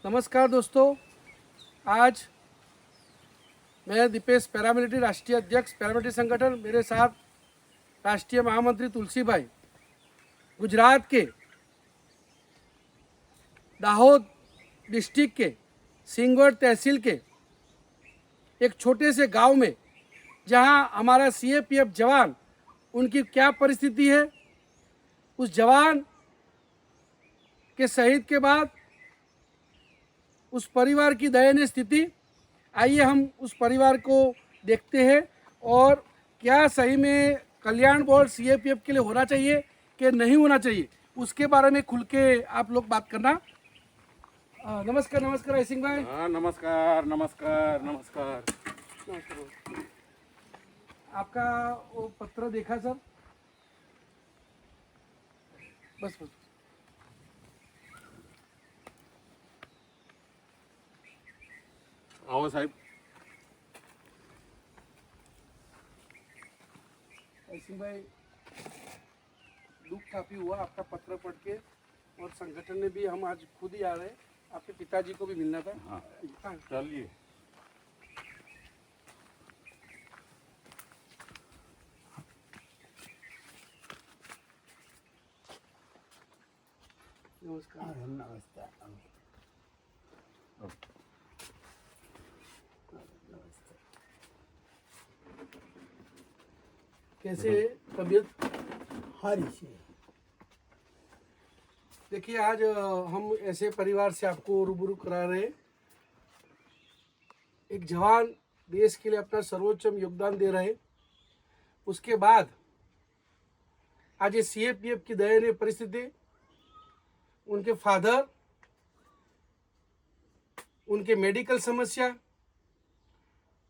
नमस्कार दोस्तों, आज मैं दीपेश पैरामिलिट्री राष्ट्रीय अध्यक्ष पैरामिलिट्री संगठन, मेरे साथ राष्ट्रीय महामंत्री तुलसी भाई, गुजरात के दाहोद डिस्ट्रिक्ट के सिंगवड तहसील के एक छोटे से गांव में जहां हमारा सीएपीएफ जवान, उनकी क्या परिस्थिति है, उस जवान के शहीद के बाद उस परिवार की दयनीय स्थिति, आइए हम उस परिवार को देखते हैं और क्या सही में कल्याण बोर्ड सीएपीएफ के लिए होना चाहिए कि नहीं होना चाहिए, उसके बारे में खुल के आप लोग बात करना। नमस्कार नमस्कार सिंह भाई। हाँ, नमस्कार नमस्कार नमस्कार। नमस्कार। आपका वो पत्र देखा सर? बस बस आओ साहब। सिंह भाई, दुख काफ़ी हुआ आपका पत्र पढ़ के, और संगठन ने भी, हम आज खुद ही आ रहे हैं, आपके पिताजी को भी मिलना था। हाँ, चलिए। नमस्कार। नमस्कार। कैसे तबीयत? हरी से देखिए, आज हम ऐसे परिवार से आपको रूबरू करा रहे हैं। एक जवान देश के लिए अपना सर्वोच्चम योगदान दे रहे हैं, उसके बाद आज ये सीएपीएफ की दयनीय परिस्थिति, उनके फादर, उनके मेडिकल समस्या,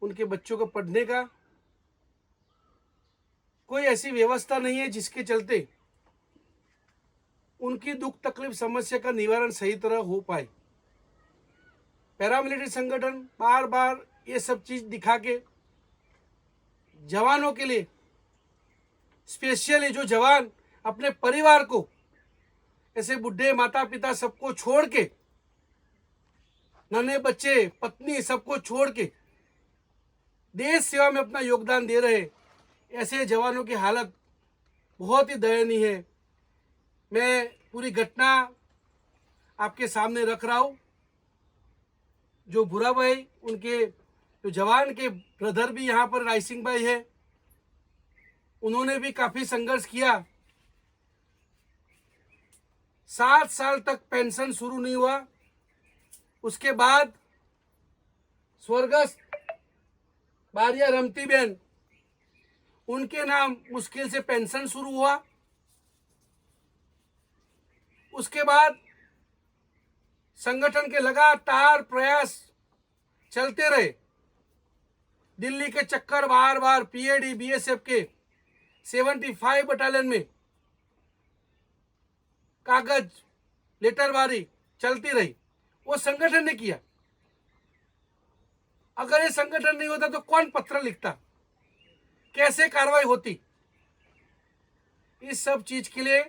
उनके बच्चों को पढ़ने का कोई ऐसी व्यवस्था नहीं है जिसके चलते उनकी दुख तकलीफ समस्या का निवारण सही तरह हो पाए। पैरामिलिट्री संगठन बार बार ये सब चीज दिखा के जवानों के लिए, स्पेशली जो जवान अपने परिवार को, ऐसे बुढ़े माता पिता सबको छोड़ के, नन्हे बच्चे पत्नी सबको छोड़ के देश सेवा में अपना योगदान दे रहे, ऐसे जवानों की हालत बहुत ही दयनीय है। मैं पूरी घटना आपके सामने रख रहा हूँ। जो बुरा भाई, उनके जो जवान के ब्रदर भी यहाँ पर राय सिंह भाई है, उन्होंने भी काफ़ी संघर्ष किया। 7 साल तक पेंशन शुरू नहीं हुआ, उसके बाद स्वर्गस्थ बारिया रमतीबेन, उनके नाम मुश्किल से पेंशन शुरू हुआ। उसके बाद संगठन के लगातार प्रयास चलते रहे। दिल्ली के चक्कर बार बार पीएडी बीएसएफ के 75 बटालियन में कागज लेटरबारी चलती रही, वो संगठन ने किया। अगर ये संगठन नहीं होता तो कौन पत्र लिखता, कैसे कार्रवाई होती? इस सब चीज के लिए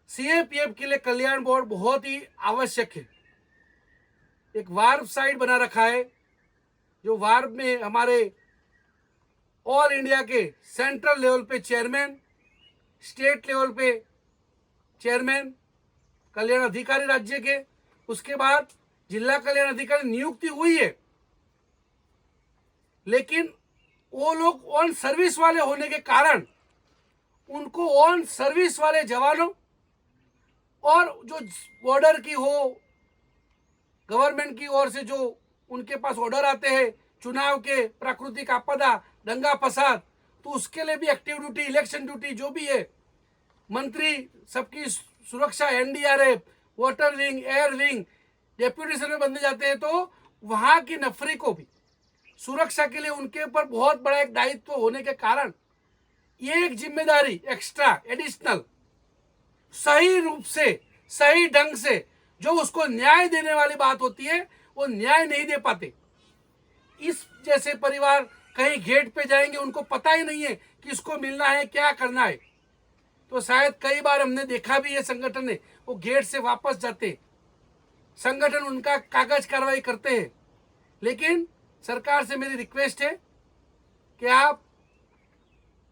सीएपीएफ के लिए कल्याण बोर्ड बहुत ही आवश्यक है। एक वार्ड साइट बना रखा है, जो वार्ड में हमारे ऑल इंडिया के सेंट्रल लेवल पे चेयरमैन, स्टेट लेवल पे चेयरमैन, कल्याण अधिकारी राज्य के, उसके बाद जिला कल्याण अधिकारी नियुक्ति हुई है, लेकिन वो लोग ऑन सर्विस वाले होने के कारण उनको ऑन सर्विस वाले जवानों और जो बॉर्डर की हो, गवर्नमेंट की ओर से जो उनके पास ऑर्डर आते हैं चुनाव के, प्राकृतिक आपदा, दंगा फसाद, तो उसके लिए भी एक्टिव ड्यूटी, इलेक्शन ड्यूटी जो भी है, मंत्री सबकी सुरक्षा, NDRF, water wing, air wing, deputation में बंदे जाते हैं, तो वहां की नफरी को भी सुरक्षा के लिए उनके ऊपर बहुत बड़ा एक दायित्व होने के कारण ये एक जिम्मेदारी एक्स्ट्रा एडिशनल सही रूप से, सही ढंग से जो उसको न्याय देने वाली बात होती है, वो न्याय नहीं दे पाते। इस जैसे परिवार कहीं गेट पे जाएंगे, उनको पता ही नहीं है किसको मिलना है, क्या करना है, तो शायद कई बार हमने देखा भी है संगठन ने, वो गेट से वापस जाते, संगठन उनका कागज कार्रवाई करते हैं। लेकिन सरकार से मेरी रिक्वेस्ट है कि आप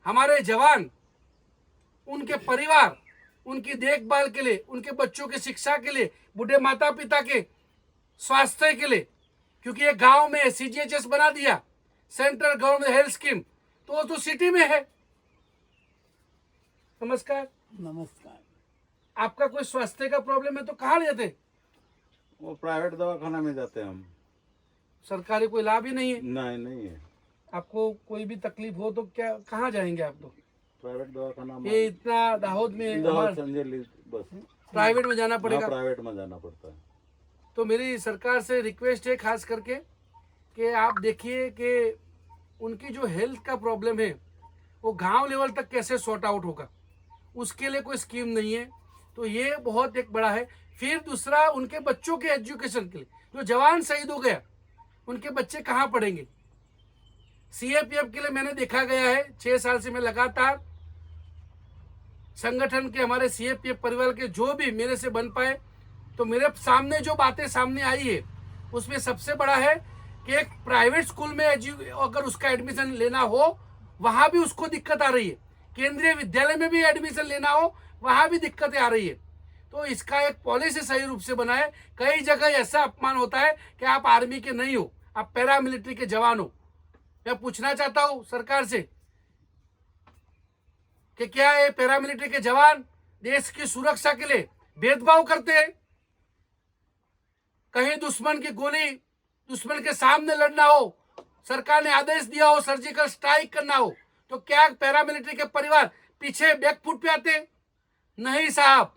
हमारे जवान, उनके परिवार, उनकी देखभाल के लिए, उनके बच्चों की शिक्षा के लिए, बूढ़े माता पिता के स्वास्थ्य के लिए, क्योंकि ये गांव में सीजीएचएस बना दिया, सेंट्रल गवर्नमेंट हेल्थ स्कीम, तो वो तो सिटी में है। नमस्कार। नमस्कार। आपका कोई स्वास्थ्य का प्रॉब्लम है तो कहाँ ले जाते? वो प्राइवेट दवाखाना में जाते हैं हम। सरकारी कोई लाभ ही नहीं है। नहीं है। आपको कोई भी तकलीफ हो तो क्या कहाँ जाएंगे आप? तो प्राइवेट दवाखाना में ये इतना दाहोद में दाहोद संजय बस प्राइवेट में जाना पड़ेगा। प्राइवेट में जाना पड़ता है। तो मेरी सरकार से रिक्वेस्ट है खास करके कि आप देखिए कि उनकी जो हेल्थ का प्रॉब्लम है वो गांव लेवल तक कैसे सॉर्ट आउट होगा, उसके लिए कोई स्कीम नहीं है। तो ये बहुत एक बड़ा है। फिर दूसरा, उनके बच्चों के एजुकेशन के लिए, जो जवान शहीद हो गया उनके बच्चे कहाँ पढ़ेंगे? सीएपीएफ के लिए मैंने देखा गया है 6 साल से मैं लगातार संगठन के, हमारे सीएपीएफ परिवार के जो भी मेरे से बन पाए, तो मेरे सामने जो बातें सामने आई है उसमें सबसे बड़ा है कि एक प्राइवेट स्कूल में अगर उसका एडमिशन लेना हो वहां भी उसको दिक्कत आ रही है, केंद्रीय विद्यालय में भी एडमिशन लेना हो वहां भी दिक्कतें आ रही है। तो इसका एक पॉलिसी सही रूप से बनाए। कई जगह ऐसा अपमान होता है कि आप आर्मी के नहीं हो, आप पैरामिलिट्री के जवान हो। मैं पूछना चाहता हूं सरकार से कि क्या ये पैरामिलिट्री के जवान देश की सुरक्षा के लिए भेदभाव करते हैं? कहीं दुश्मन की गोली, दुश्मन के सामने लड़ना हो, सरकार ने आदेश दिया हो सर्जिकल स्ट्राइक करना हो, तो क्या पैरामिलिट्री के परिवार पीछे बैकफुट पे आते? नहीं साहब।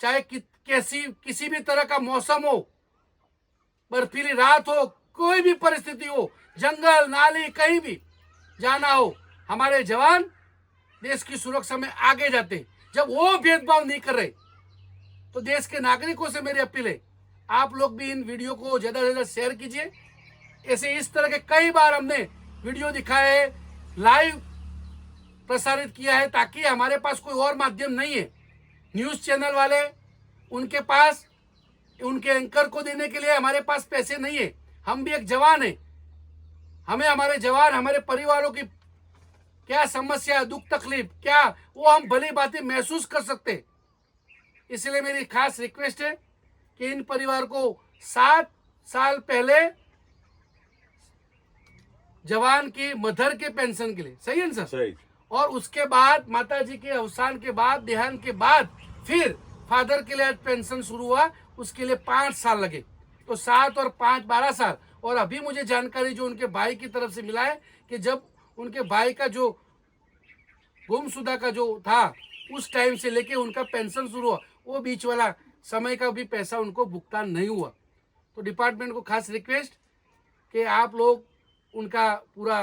चाहे किसी भी तरह का मौसम हो, बर्फीली रात हो, कोई भी परिस्थिति हो, जंगल नाली कहीं भी जाना हो, हमारे जवान देश की सुरक्षा में आगे जाते। जब वो भेदभाव नहीं कर रहे तो देश के नागरिकों से मेरी अपील है, आप लोग भी इन वीडियो को ज्यादा से ज्यादा शेयर कीजिए। ऐसे इस तरह के कई बार हमने वीडियो दिखाए है, लाइव प्रसारित किया है, ताकि हमारे पास कोई और माध्यम नहीं है। न्यूज चैनल वाले, उनके पास उनके एंकर को देने के लिए हमारे पास पैसे नहीं है। हम भी एक जवान है, हमें हमारे जवान, हमारे परिवारों की क्या समस्या, दुख तकलीफ क्या, वो हम भली बातें महसूस कर सकते। इसलिए मेरी खास रिक्वेस्ट है कि इन परिवार को 7 साल पहले जवान की मदर के पेंशन के लिए, सही है ना सर? सही। और उसके बाद माता जी के अवसान के बाद, देहांत के बाद फिर फादर के लिए पेंशन शुरू हुआ, उसके लिए 5 साल लगे। तो 7 और 5 12 साल। और अभी मुझे जानकारी जो उनके भाई की तरफ से मिला है कि जब उनके भाई का जो गुमशुदा का जो था उस टाइम से लेके उनका पेंशन शुरू हुआ, वो बीच वाला समय का भी पैसा उनको भुगतान नहीं हुआ। तो डिपार्टमेंट को खास रिक्वेस्ट कि आप लोग उनका पूरा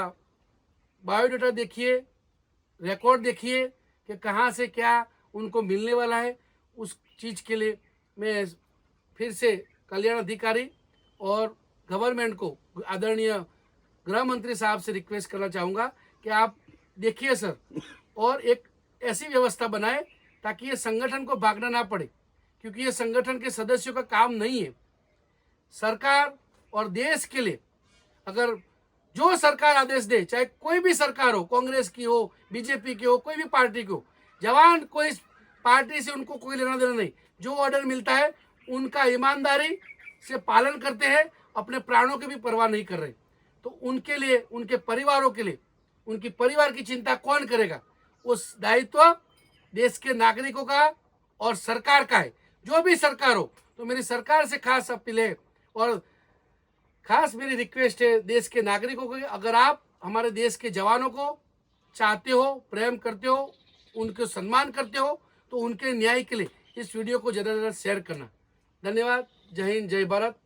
बायोडाटा देखिए, रिकॉर्ड देखिए कि कहाँ से क्या उनको मिलने वाला है। उस चीज़ के लिए मैं फिर से कल्याण अधिकारी और गवर्नमेंट को, आदरणीय गृह मंत्री साहब से रिक्वेस्ट करना चाहूँगा कि आप देखिए सर, और एक ऐसी व्यवस्था बनाए ताकि ये संगठन को भागना ना पड़े, क्योंकि ये संगठन के सदस्यों का काम नहीं है। सरकार और देश के लिए अगर जो सरकार आदेश दे, चाहे कोई भी सरकार हो, कांग्रेस की हो, बीजेपी की हो, कोई भी पार्टी की हो, जवान कोई पार्टी से उनको कोई लेना देना नहीं। जो ऑर्डर मिलता है उनका ईमानदारी से पालन करते हैं, अपने प्राणों की भी परवाह नहीं कर रहे। तो उनके लिए, उनके परिवारों के लिए, उनकी परिवार की चिंता कौन करेगा? उस दायित्व देश के नागरिकों का और सरकार का है, जो भी सरकार हो। तो मेरी सरकार से खास अपील है और खास मेरी रिक्वेस्ट है देश के नागरिकों को, अगर आप हमारे देश के जवानों को चाहते हो, प्रेम करते हो, उनको सम्मान करते हो, तो उनके न्याय के लिए इस वीडियो को ज़्यादा से ज़्यादा शेयर करना। धन्यवाद। जय हिंद, जय भारत।